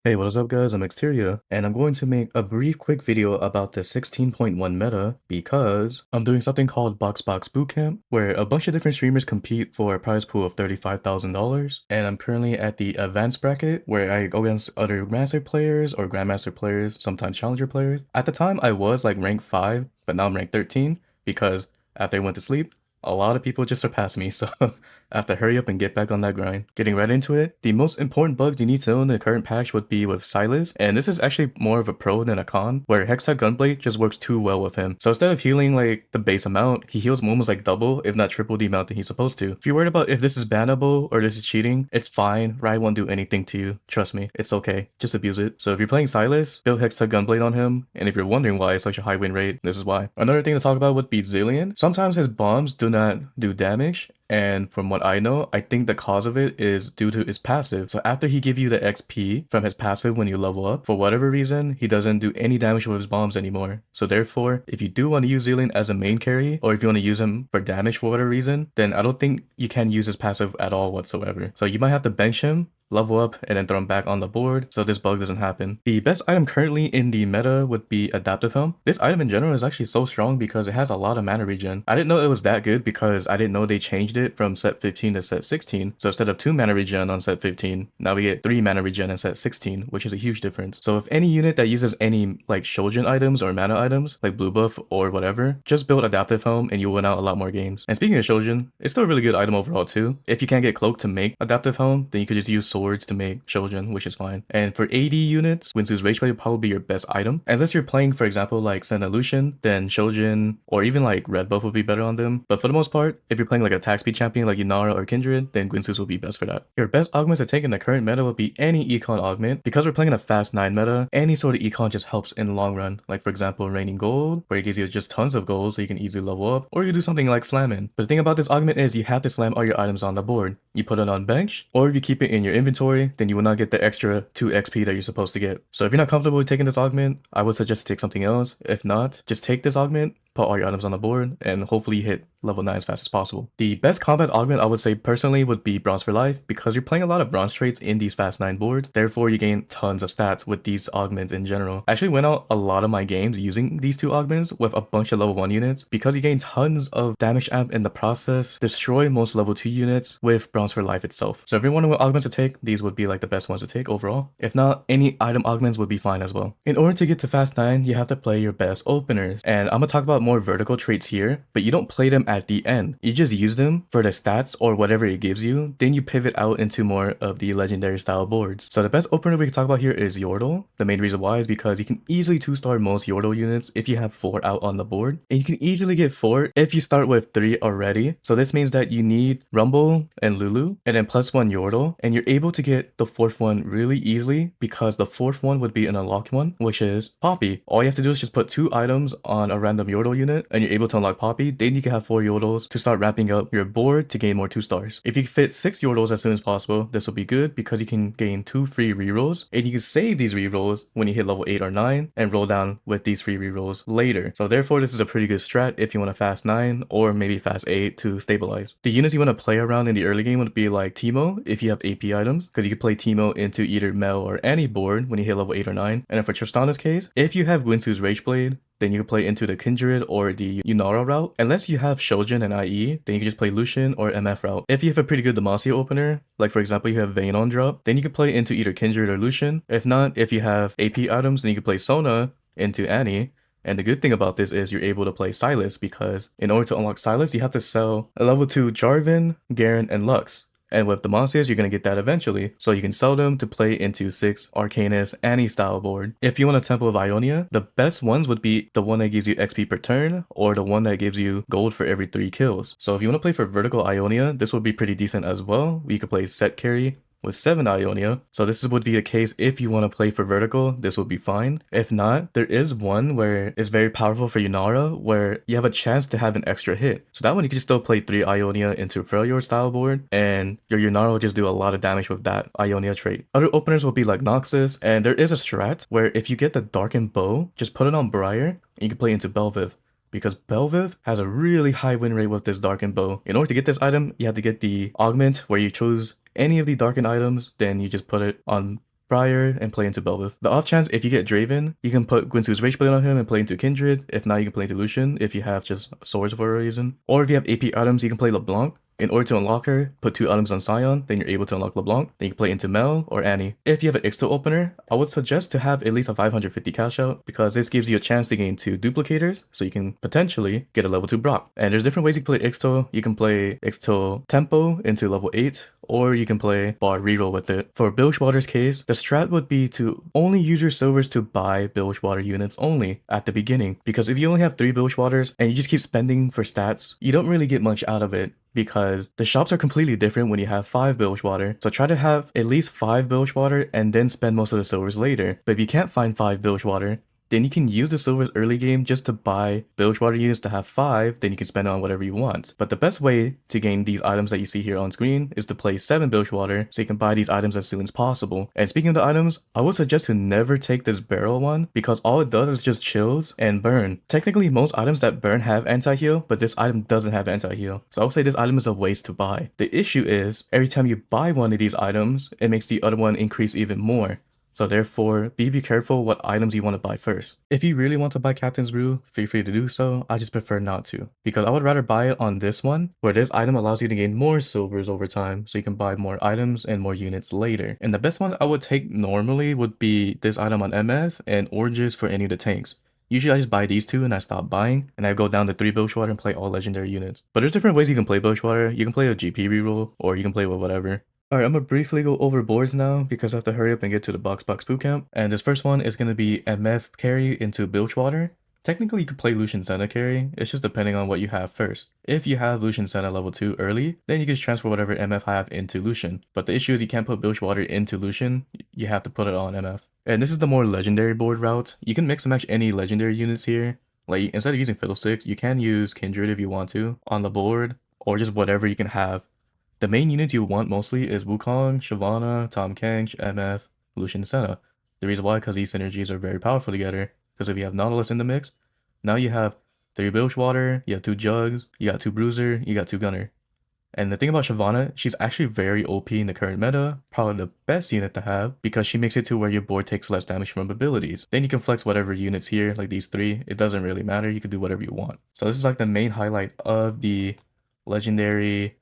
Hey, what is up guys, I'm Exteria, and I'm going to make a brief quick video about the 16.1 meta because I'm doing something called Box Bootcamp, where a bunch of different streamers compete for a prize pool of $35,000, and I'm currently at the advanced bracket, where I go against other Grandmaster players or Grandmaster players, sometimes Challenger players. At the time, I was like rank 5, but now I'm rank 13, because after I went to sleep, a lot of people just surpassed me, so I have to hurry up and get back on that grind. Getting right into it, the most important bugs you need to know in the current patch would be with Sylas, and this is actually more of a pro than a con, where Hextech Gunblade just works too well with him. So instead of healing like the base amount, he heals almost like double, if not triple the amount that he's supposed to. If you're worried about if this is bannable or this is cheating, it's fine. Riot won't do anything to you. Trust me, it's okay. Just abuse it. So if you're playing Sylas, build Hextech Gunblade on him, and if you're wondering why it's such a high win rate, this is why. Another thing to talk about would be Zilean. Sometimes his bombs do not do damage, and from what I know, I think the cause of it is due to his passive. So after he gives you the XP from his passive when you level up, for whatever reason, he doesn't do any damage with his bombs anymore. So therefore, if you do want to use Zilean as a main carry, or if you want to use him for damage for whatever reason, then I don't think you can use his passive at all whatsoever. So you might have to bench him, level up, and then throw him back on the board so this bug doesn't happen. The best item currently in the meta would be Adaptive Helm. This item in general is actually so strong because it has a lot of mana regen. I didn't know it was that good because I didn't know they changed it from set 15 to set 16. So instead of 2 mana regen on set 15, now we get 3 mana regen in set 16, which is a huge difference. So if any unit that uses any like Shojin items or mana items, like blue buff or whatever, just build Adaptive Helm and you'll win out a lot more games. And speaking of Shojin, it's still a really good item overall too. If you can't get Cloak to make Adaptive Helm, then you could just use swords to make Shojin, which is fine. And for AD units, Winsu's Rage Blade will probably be your best item. Unless you're playing, for example, like Senna Lucian, then Shojin or even like Red Buff would be better on them. But for the most part, if you're playing like a attack speed champion like Yunara or Kindred, then Gwynsus will be best for that. Your best augments to take in the current meta would be any econ augment. Because we're playing in a fast 9 meta, any sort of econ just helps in the long run. Like for example, Raining Gold, where it gives you just tons of gold so you can easily level up, or you do something like Slamming. But the thing about this augment is you have to slam all your items on the board. You put it on bench, or if you keep it in your inventory, then you will not get the extra 2 XP that you're supposed to get. So if you're not comfortable with taking this augment, I would suggest to take something else. If not, just take this augment, put all your items on the board, and hopefully hit level 9 as fast as possible. The best combat augment I would say personally would be Bronze for Life, because you're playing a lot of bronze traits in these fast 9 boards, therefore you gain tons of stats with these augments in general. I actually went out a lot of my games using these 2 augments with a bunch of level 1 units, because you gain tons of damage amp in the process, destroy most level 2 units with Bronze for Life itself. So if you're wondering what augments to take, these would be like the best ones to take overall. If not, any item augments would be fine as well. In order to get to fast 9, you have to play your best openers, and I'm gonna talk about more vertical traits here, but you don't play them at the end. You just use them for the stats or whatever it gives you, then you pivot out into more of the legendary style boards. So the best opener we can talk about here is Yordle. The main reason why is because you can easily 2-star most Yordle units if you have 4 out on the board, and you can easily get 4 if you start with 3 already. So this means that you need Rumble and Lulu, and then +1 Yordle, and you're able to get the 4th one really easily because the 4th one would be an unlocked one, which is Poppy. All you have to do is just put 2 items on a random Yordle unit, and you're able to unlock Poppy. Then you can have 4 Yordles to start wrapping up your board to gain more 2-stars. If you can fit 6 Yordles as soon as possible, this will be good because you can gain 2 free rerolls, and you can save these rerolls when you hit level 8 or 9 and roll down with these free rerolls later. So therefore this is a pretty good strat if you want to fast 9 or maybe fast 8 to stabilize. The units you want to play around in the early game would be like Teemo if you have AP items, because you can play Teemo into either Mel or any board when you hit level 8 or 9. And then for Tristana's case, if you have Gwynsu's Rage Blade, then you can play into the Kindred or the Yunara route. Unless you have Shojin and IE, then you can just play Lucian or MF route. If you have a pretty good Demacia opener, like for example you have Vayne on drop, then you can play into either Kindred or Lucian. If not, if you have AP items, then you can play Sona into Annie. And the good thing about this is you're able to play Sylas, because in order to unlock Sylas, you have to sell a level 2 Jarvan, Garen, and Lux. And with the monsters, you're going to get that eventually. So you can sell them to play into 6 Arcanus, Annie style board. If you want a Temple of Ionia, the best ones would be the one that gives you XP per turn, or the one that gives you gold for every 3 kills. So if you want to play for Vertical Ionia, this would be pretty decent as well. You could play Set Carry with 7 Ionia. So this would be the case if you want to play for vertical, this would be fine. If not, there is one where it's very powerful for Yunara, where you have a chance to have an extra hit. So that one you can still play 3 Ionia into Freljord style board, and your Yunara will just do a lot of damage with that Ionia trait. Other openers will be like Noxus, and there is a strat where if you get the Darkened Bow, just put it on Briar, and you can play into Bel'Veth, because Bel'Veth has a really high win rate with this Darkened Bow. In order to get this item, you have to get the augment where you choose any of the darkened items, then you just put it on Briar, and play into Bel'Veth. The off chance if you get Draven, you can put Gwynsu's Rage Blade on him and play into Kindred. If not, you can play into Lucian if you have just swords for a reason. Or if you have AP items, you can play LeBlanc. In order to unlock her, put 2 items on Sion, then you're able to unlock LeBlanc. Then you can play into Mel or Annie. If you have an Ixtal opener, I would suggest to have at least a 550 cash out because this gives you a chance to gain 2 duplicators, so you can potentially get a level 2 Brock. And there's different ways you can play Ixtal. You can play Ixtal Tempo into level 8, or you can play bar reroll with it. For Bilgewater's case, the strat would be to only use your silvers to buy Bilgewater units only at the beginning, because if you only have 3 Bilgewaters and you just keep spending for stats, you don't really get much out of it, because the shops are completely different when you have 5 Bilgewater. So try to have at least 5 Bilgewater and then spend most of the silvers later. But if you can't find 5 Bilgewater, then you can use the silvers early game just to buy Bilgewater units to have 5, then you can spend it on whatever you want. But the best way to gain these items that you see here on screen is to play 7 Bilgewater so you can buy these items as soon as possible. And speaking of the items, I would suggest to never take this barrel one because all it does is just chills and burn. Technically, most items that burn have anti-heal, but this item doesn't have anti-heal. So I would say this item is a waste to buy. The issue is, every time you buy one of these items, it makes the other one increase even more. So therefore, be careful what items you want to buy first. If you really want to buy Captain's Brew, feel free to do so. I just prefer not to, because I would rather buy it on this one, where this item allows you to gain more silvers over time, so you can buy more items and more units later. And the best one I would take normally would be this item on MF and Oranges for any of the tanks. Usually I just buy these 2 and I stop buying, and I go down to 3 Bilgewater and play all legendary units. But there's different ways you can play Bilgewater. You can play a GP reroll, or you can play with whatever. Alright, I'm gonna briefly go over boards now because I have to hurry up and get to the box bootcamp. And this first one is gonna be MF carry into Bilgewater. Technically, you could play Lucian Senna carry, it's just depending on what you have first. If you have Lucian Senna level 2 early, then you can just transfer whatever MF have into Lucian. But the issue is you can't put Bilgewater into Lucian, you have to put it on MF. And this is the more legendary board route. You can mix and match any legendary units here. Like, instead of using Fiddlesticks, you can use Kindred if you want to on the board, or just whatever you can have. The main units you want mostly is Wukong, Shyvana, Tahm Kench, MF, Lucian Senna. The reason why, because these synergies are very powerful together, because if you have Nautilus in the mix, now you have 3 Bilgewater, you have 2 Jugs, you got 2 Bruiser, you got 2 Gunner. And the thing about Shyvana, she's actually very OP in the current meta, probably the best unit to have, because she makes it to where your board takes less damage from abilities. Then you can flex whatever units here, like these 3, it doesn't really matter, you can do whatever you want. So this is like the main highlight of the legendary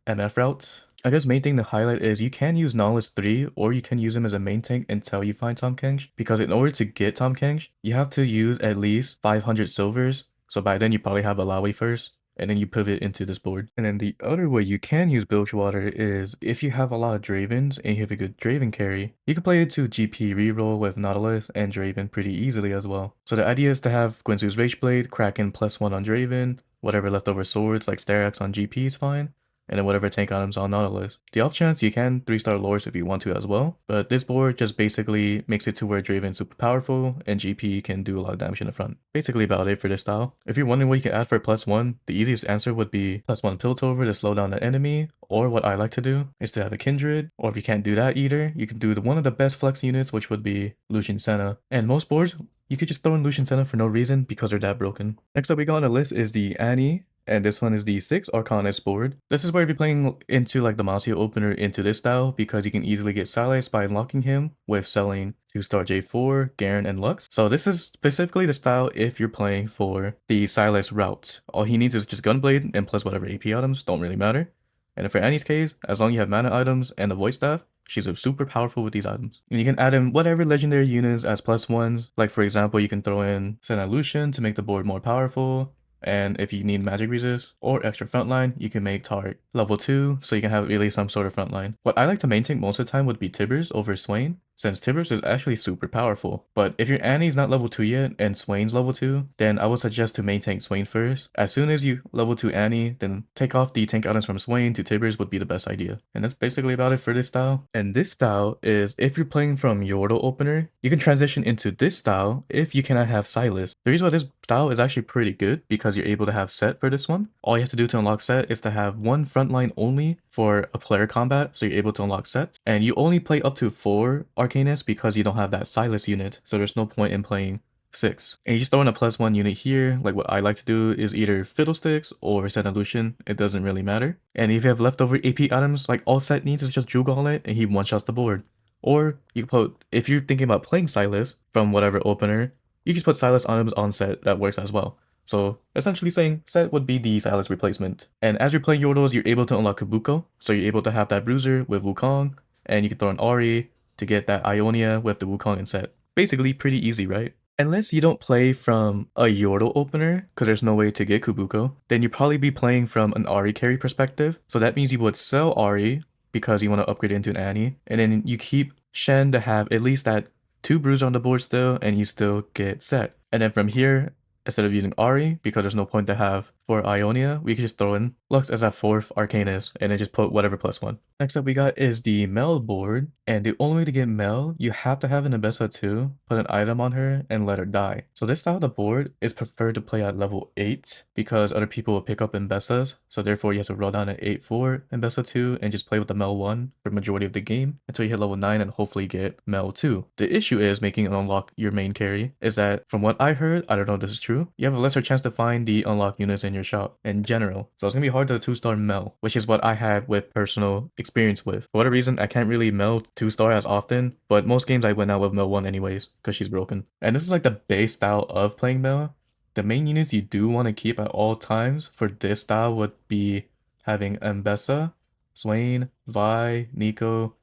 MF route. I guess main thing to highlight is you can use Nautilus 3 or you can use him as a main tank until you find Tahm Kench, because in order to get Tahm Kench, you have to use at least 500 silvers, so by then you probably have Alawi first, and then you pivot into this board. And then the other way you can use Bilgewater is if you have a lot of Dravens and you have a good Draven carry, you can play it to GP reroll with Nautilus and Draven pretty easily as well. So the idea is to have Gwynsu's Rage Blade, Kraken +1 on Draven, whatever leftover swords like Starax on GP is fine, and then whatever tank items on Nautilus. The off chance you can 3-star lores if you want to as well, but this board just basically makes it to where Draven's super powerful and GP can do a lot of damage in the front. Basically about it for this style. If you're wondering what you can add for +1, the easiest answer would be +1 Piltover to slow down the enemy, or what I like to do is to have a Kindred, or if you can't do that either, you can do one of the best flex units, which would be Lucian Senna. And most boards, you could just throw in Lucian Senna for no reason because they're that broken. Next up we got on the list is the Annie. And this one is the 6 Arcanist board. This is where if you're playing into like the Masio opener into this style, because you can easily get Sylas by unlocking him with selling 2-star J4, Garen, and Lux. So this is specifically the style if you're playing for the Sylas route. All he needs is just Gunblade and plus whatever AP items, don't really matter. And for Annie's case, as long as you have mana items and the voice staff, she's super powerful with these items. And you can add in whatever legendary units as +1s. Like for example, you can throw in Senna Lucian to make the board more powerful. And if you need magic resist or extra frontline, you can make Taric level 2 so you can have really some sort of frontline. What I like to main tank most of the time would be Tibbers over Swain, since Tibbers is actually super powerful. But if your Annie's not level 2 yet and Swain's level 2, then I would suggest to main tank Swain first. As soon as you level 2 Annie, then take off the tank items from Swain to Tibbers would be the best idea. And that's basically about it for this style. And this style is if you're playing from Yordle opener, you can transition into this style if you cannot have Sylas. The reason why this style is actually pretty good because you're able to have set for this one. All you have to do to unlock set is to have one frontline only for a player combat, so you're able to unlock sets. And you only play up to 4 Arcanists because you don't have that Sylas unit, so there's no point in playing 6. And you just throw in a +1 unit here. Like what I like to do is either Fiddlesticks or Senna Lucian, it doesn't really matter. And if you have leftover AP items, like all set needs is just Drew Gauntlet and he one-shots the board. Or you can put, if you're thinking about playing Sylas from whatever opener, you just put Sylas items on set, that works as well. So essentially saying set would be the Sylas replacement. And as you're playing Yordles, you're able to unlock Kabuko, so you're able to have that Bruiser with Wukong, and you can throw an Ahri to get that Ionia with the Wukong in set. Basically pretty easy, right? Unless you don't play from a Yordle opener, because there's no way to get Kabuko, then you'd probably be playing from an Ahri carry perspective. So that means you would sell Ahri because you want to upgrade into an Annie, and then you keep Shen to have at least that 2 Bruiser on the board still, and you still get set. And then from here, instead of using Ahri, because there's no point to have for Ionia, we can just throw in Lux as that 4th Arcanist, and then just put whatever +1. Next up we got is the Mel board, and the only way to get Mel, you have to have an Ambessa 2, put an item on her, and let her die. So this style of the board is preferred to play at level 8, because other people will pick up Ambessas, so therefore you have to roll down an 8-4 Ambessa 2, and just play with the Mel 1 for majority of the game, until you hit level 9 and hopefully get Mel 2. The issue is making an unlock your main carry, is that from what I heard, I don't know if this is true, you have a lesser chance to find the unlock units in your shop in general. So it's gonna be hard to 2-star Mel, which is what I had with personal experience with. For whatever reason, I can't really Mel 2-star as often, but most games I went out with Mel 1 anyways, because she's broken. And this is like the base style of playing Mel. The main units you do want to keep at all times for this style would be having Ambessa, Swain, Vi, Nico,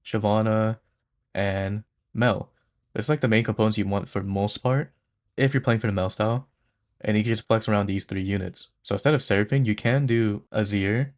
Shyvana, and Mel. It's like the main components you want for most part if you're playing for the Mel style, and you can just flex around these 3 units. So instead of Seraphine, you can do Azir,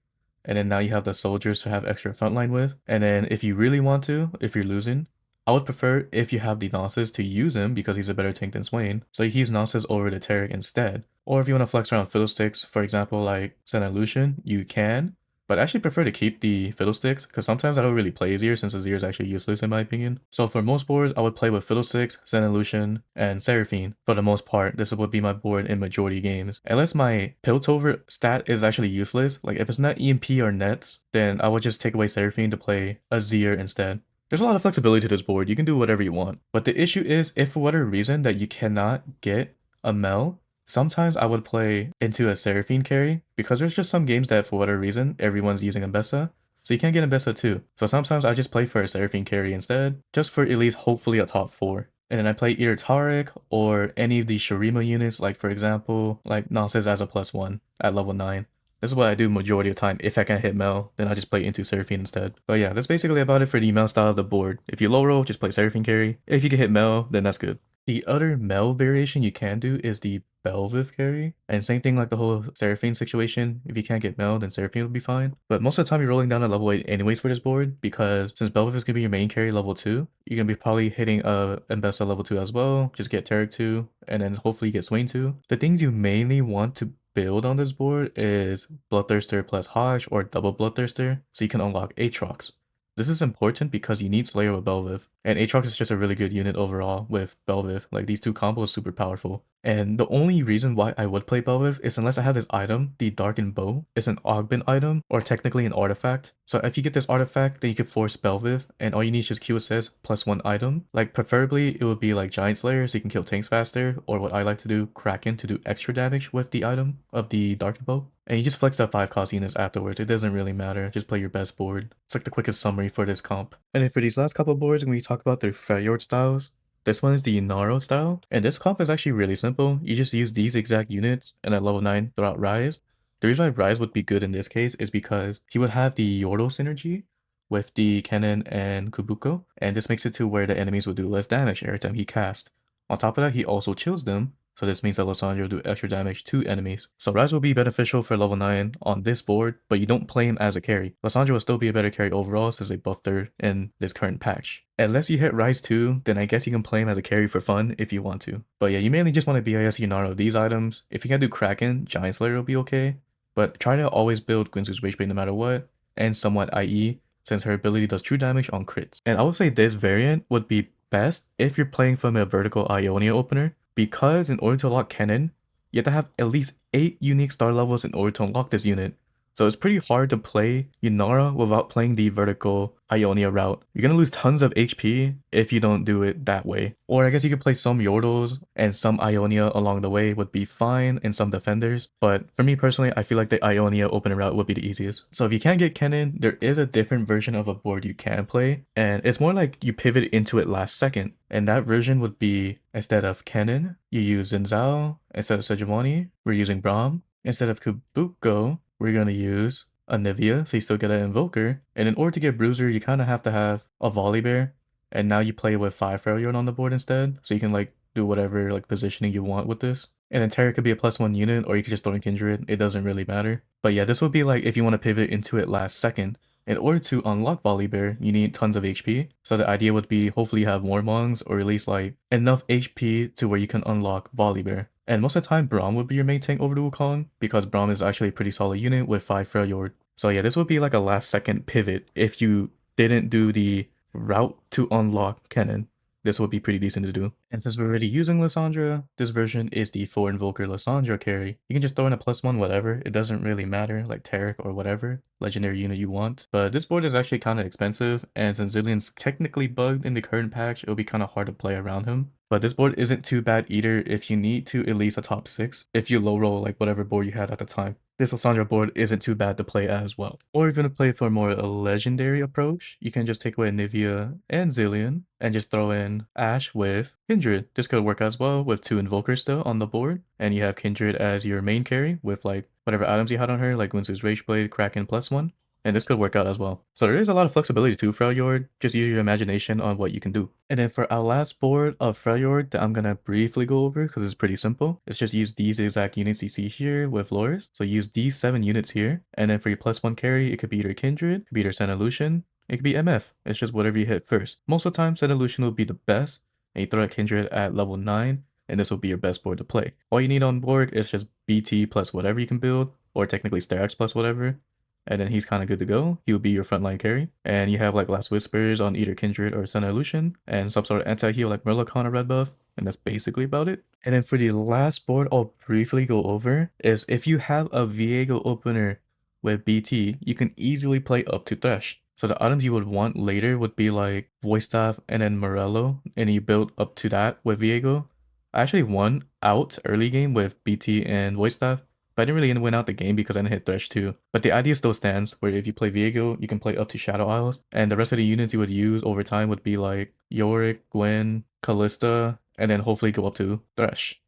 and then now you have the soldiers to have extra frontline with. And then if you really want to, if you're losing, I would prefer if you have the Gnosis to use him because he's a better tank than Swain. So you can use Gnosis over the Taric instead. Or if you want to flex around Fiddlesticks, for example, like Senna Lucian, you can. But I actually prefer to keep the Fiddlesticks, because sometimes I don't really play Azir since Azir is actually useless in my opinion. So for most boards, I would play with Fiddlesticks, Senna Lucian, and Seraphine. For the most part, this would be my board in majority games. Unless my Piltover stat is actually useless, like if it's not EMP or Nets, then I would just take away Seraphine to play Azir instead. There's a lot of flexibility to this board, you can do whatever you want. But the issue is, if for whatever reason that you cannot get a Mel, sometimes I would play into a Seraphine carry, because there's just some games that for whatever reason, everyone's using Ambessa, so you can't get Ambessa too. So sometimes I just play for a Seraphine carry instead, just for at least hopefully a top 4. And then I play either Taric or any of the Shurima units, like for example, like Gnosis as a +1 at level 9. This is what I do majority of the time. If I can't hit Mel, then I just play into Seraphine instead. But yeah, that's basically about it for the Mel style of the board. If you low roll, just play Seraphine carry. If you can hit Mel, then that's good. The other Mel variation you can do is the Bel'Veth carry, and same thing like the whole Seraphine situation. If you can't get Mel, then Seraphine will be fine. But most of the time you're rolling down to level 8 anyways for this board, because since Bel'Veth is gonna be your main carry level 2, you're gonna be probably hitting Ambessa level 2 as well. Just get Taric 2, and then hopefully you get Swain 2. The things you mainly want to build on this board is Bloodthirster plus Hodge or double Bloodthirster, so you can unlock Aatrox. This is important because you need Slayer with Bel'Veth, and Aatrox is just a really good unit overall with Bel'Veth. Like, these two combos super powerful. And the only reason why I would play Bel'Veth is unless I have this item, the Darkened Bow. It's an augment item, or technically an artifact. So if you get this artifact, then you can force Bel'Veth, and all you need is just Q assist plus 1 item. Like, preferably it would be like Giant Slayer, so you can kill tanks faster, or what I like to do, Kraken to do extra damage with the item of the Darkened Bow. And you just flex that 5 cost units afterwards. It doesn't really matter. Just play your best board. It's like the quickest summary for this comp. And then for these last couple boards, when we talk about their Freljord styles, this one is the Yunara style. And this comp is actually really simple. You just use these exact units and at level 9 throughout Rise. The reason why Rise would be good in this case is because he would have the Yordle synergy with the Cannon and Kubuko. And this makes it to where the enemies will do less damage every time he casts. On top of that, he also chills them, so this means that Lissandra will do extra damage to enemies. So Rise will be beneficial for level 9 on this board, but you don't play him as a carry. Lissandra will still be a better carry overall since they buffed her in this current patch. Unless you hit Rise 2, then I guess you can play him as a carry for fun if you want to. But yeah, you mainly just want to BIS Yunara these items. If you can do Kraken, Giant Slayer will be okay, but try to always build Guinsoo's Ragebait no matter what, and somewhat IE, since her ability does true damage on crits. And I would say this variant would be best if you're playing from a vertical Ionia opener, because in order to unlock Cannon, you have to have at least 8 unique star levels in order to unlock this unit. So it's pretty hard to play Yunara without playing the vertical Ionia route. You're gonna lose tons of HP if you don't do it that way. Or I guess you could play some Yordles and some Ionia along the way would be fine, and some defenders. But for me personally, I feel like the Ionia opener route would be the easiest. So if you can't get Kennen, there is a different version of a board you can play. And it's more like you pivot into it last second. And that version would be, instead of Kennen, you use Zinzao. Instead of Sejuani, we're using Braum. Instead of Kabuko, we're gonna use Anivia, so you still get an Invoker. And in order to get Bruiser, you kind of have to have a Volibear. And now you play with 5 Freljord on the board instead, so you can like do whatever like positioning you want with this. And then Terra could be a +1 unit, or you could just throw in Kindred. It doesn't really matter. But yeah, this would be like if you want to pivot into it last second. In order to unlock Volibear, you need tons of HP. So the idea would be hopefully you have Warmongs, or at least like enough HP to where you can unlock Volibear. And most of the time, Braum would be your main tank over the Wukong, because Braum is actually a pretty solid unit with 5 Freljord. So yeah, this would be like a last second pivot if you didn't do the route to unlock Kennen. This would be pretty decent to do. And since we're already using Lissandra, this version is the 4 Invoker Lissandra carry. You can just throw in a +1 whatever, it doesn't really matter, like Taric or whatever legendary unit you want. But this board is actually kind of expensive, and since Zillion's technically bugged in the current patch, it'll be kind of hard to play around him. But this board isn't too bad either if you need to at least a top 6, if you low roll like whatever board you had at the time. This Lissandra board isn't too bad to play as well. Or if you're going to play for more a legendary approach, you can just take away Nivea and Zillion and just throw in Ashe with Kindred. This could work as well with 2 Invokers still on the board, and you have Kindred as your main carry with like whatever items you had on her, like Winsu's Rageblade, Kraken +1. And this could work out as well. So there is a lot of flexibility to Freljord, just use your imagination on what you can do. And then for our last board of Freljord that I'm gonna briefly go over because it's pretty simple, it's just use these exact units you see here with Loris. So use these 7 units here, and then for your +1 carry, it could be either Kindred, it could be either Senolution, it could be MF. It's just whatever you hit first. Most of the time, Senolution will be the best, and you throw out Kindred at level 9, and this will be your best board to play. All you need on board is just BT plus whatever you can build, or technically Starax plus whatever, and then he's kind of good to go. He'll be your frontline carry. And you have like Last Whispers on either Kindred or Senolution, and some sort of anti-heal like Murloc or red buff, and that's basically about it. And then for the last board I'll briefly go over is if you have a Viego opener with BT, you can easily play up to Thresh. So the items you would want later would be like Voice Staff and then Morello, and you build up to that with Viego. I actually won out early game with BT and Voice Staff, but I didn't really win out the game because I didn't hit Thresh too. But the idea still stands, where if you play Viego, you can play up to Shadow Isles, and the rest of the units you would use over time would be like Yorick, Gwen, Callista, and then hopefully go up to Thresh.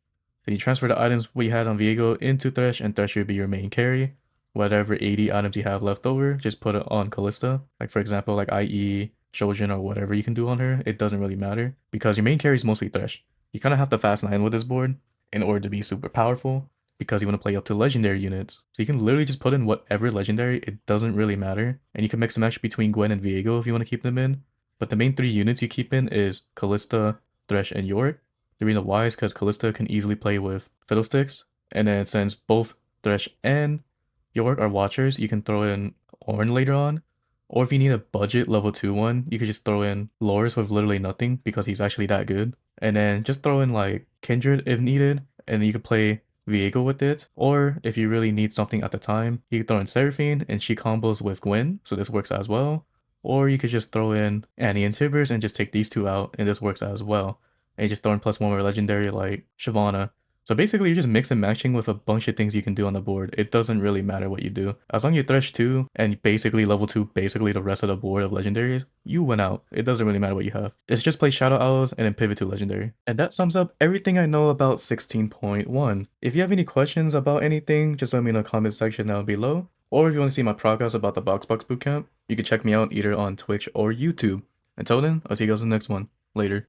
So you transfer the items we had on Viego into Thresh, and Thresh would be your main carry. Whatever 80 items you have left over, just put it on Callista. Like for example, like IE, Shojin, or whatever you can do on her, it doesn't really matter, because your main carry is mostly Thresh. You kind of have to fast 9 with this board in order to be super powerful, because you want to play up to legendary units. So you can literally just put in whatever legendary, it doesn't really matter. And you can mix and match between Gwen and Viego if you want to keep them in. But the main 3 units you keep in is Callista, Thresh, and Yorick. The reason why is because Callista can easily play with Fiddlesticks. And then since both Thresh and Yorick are Watchers, you can throw in Ornn later on. Or if you need a budget level 2 one, you could just throw in Loris with literally nothing because he's actually that good. And then just throw in like Kindred if needed, and then you could play Viego with it. Or if you really need something at the time, you can throw in Seraphine and she combos with Gwen, so this works as well. Or you could just throw in Annie and Tibers and just take these 2 out, and this works as well. And you just throw in +1 more legendary like Shyvana. So basically you're just mix and matching with a bunch of things you can do on the board. It doesn't really matter what you do. As long as you Thresh 2 and basically level 2 basically the rest of the board of legendaries, you win out. It doesn't really matter what you have. It's just play Shadow Owls and then pivot to legendary. And that sums up everything I know about 16.1. If you have any questions about anything, just let me know in the comment section down below. Or if you want to see my progress about the Box Bootcamp, you can check me out either on Twitch or YouTube. Until then, I'll see you guys in the next one. Later.